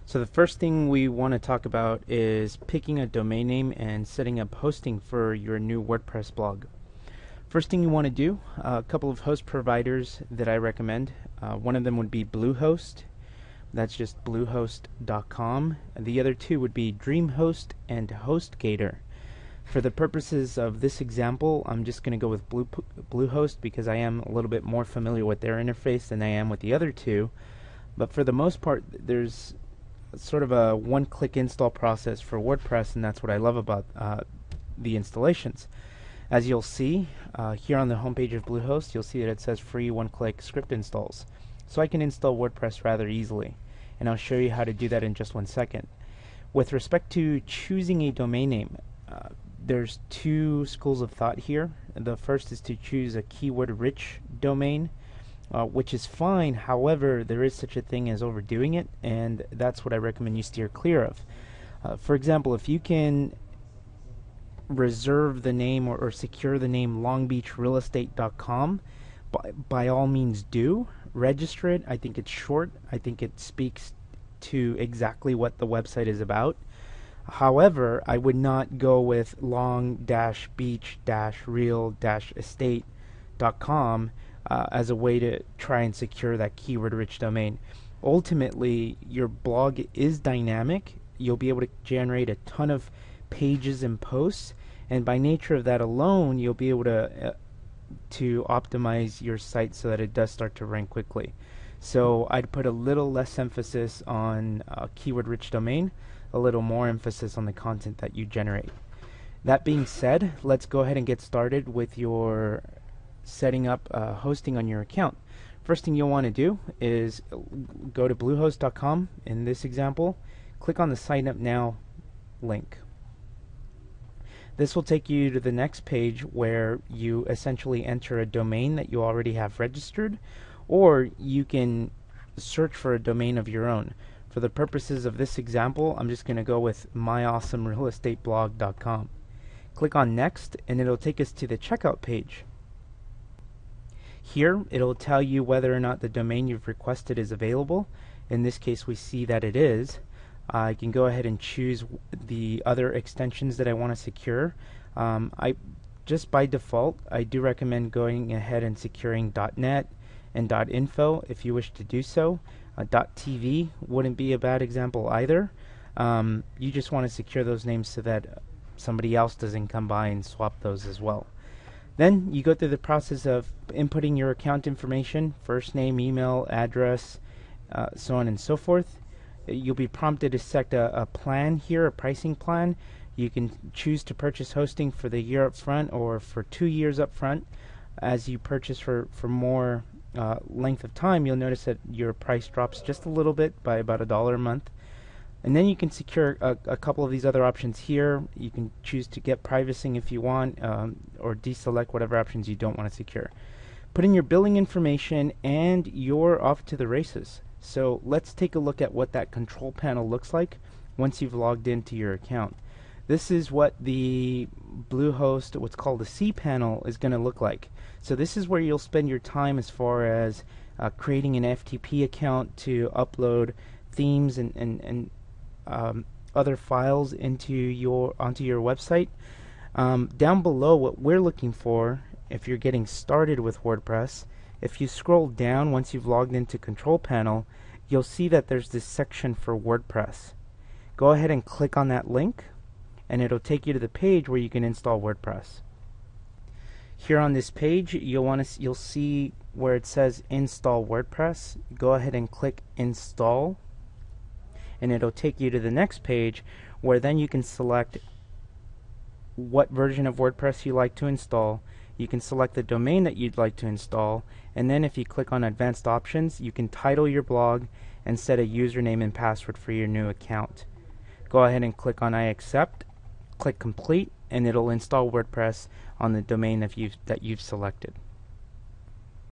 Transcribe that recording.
So the first thing we want to talk about is picking a domain name and setting up hosting for your new WordPress blog. First thing you want to do, a couple of host providers that I recommend. One of them would be Bluehost. That's just bluehost.com. And the other two would be DreamHost and HostGator. For the purposes of this example, I'm just going to go with Bluehost because I am a little bit more familiar with their interface than I am with the other two. But for the most part, there's sort of a one-click install process for WordPress, and that's what I love about the installations. As you'll see here on the homepage of Bluehost, you'll see that it says free one-click script installs. So I can install WordPress rather easily, and I'll show you how to do that in just 1 second. With respect to choosing a domain name, there's two schools of thought here. The first is to choose a keyword-rich domain, which is fine. However, there is such a thing as overdoing it, and that's what I recommend you steer clear of. For example, if you can reserve the name or secure the name longbeachrealestate.com, by all means do. Register it. I think it's short. I think it speaks to exactly what the website is about. However, I would not go with long-beach-real-estate.com as a way to try and secure that keyword-rich domain. Ultimately, your blog is dynamic. You'll be able to generate a ton of pages and posts, and by nature of that alone, you'll be able to optimize your site so that it does start to rank quickly. So I'd put a little less emphasis on keyword-rich domain, a little more emphasis on the content that you generate. That being said, let's go ahead and get started with your setting up hosting on your account. First thing you'll want to do is go to bluehost.com. In this example, click on the sign up now link. This will take you to the next page where you essentially enter a domain that you already have registered, or you can search for a domain of your own. For the purposes of this example, I'm just going to go with myawesomerealestateblog.com. Click on next, and it'll take us to the checkout page. Here, it'll tell you whether or not the domain you've requested is available. In this case, we see that it is. I can go ahead and choose the other extensions that I want to secure. Just by default, I do recommend going ahead and securing .net and .info if you wish to do so. .tv wouldn't be a bad example either. You just want to secure those names so that somebody else doesn't come by and swap those as well. Then you go through the process of inputting your account information, first name, email, address, so on and so forth. You'll be prompted to select a plan here, a pricing plan. You can choose to purchase hosting for the year up front or for 2 years up front. As you purchase for more length of time, you'll notice that your price drops just a little bit by about $1 a month. And then you can secure a couple of these other options here. You can choose to get privacing if you want, or deselect whatever options you don't want to secure. Put in your billing information and you're off to the races. So let's take a look at what that control panel looks like once you've logged into your account. This is what the Bluehost, what's called the C panel, is going to look like. So this is where you'll spend your time as far as creating an FTP account to upload themes and other files onto your website. Down below, what we're looking for, if you're getting started with WordPress, if you scroll down once you've logged into Control Panel, you'll see that there's this section for WordPress. Go ahead and click on that link, and it'll take you to the page where you can install WordPress. Here on this page, you'll see where it says Install WordPress. Go ahead and click Install, and it'll take you to the next page where then you can select what version of WordPress you like to install. You can select the domain that you'd like to install, and then if you click on Advanced Options, you can title your blog and set a username and password for your new account. Go ahead and click on I accept, click Complete, and it'll install WordPress on the domain that you've selected.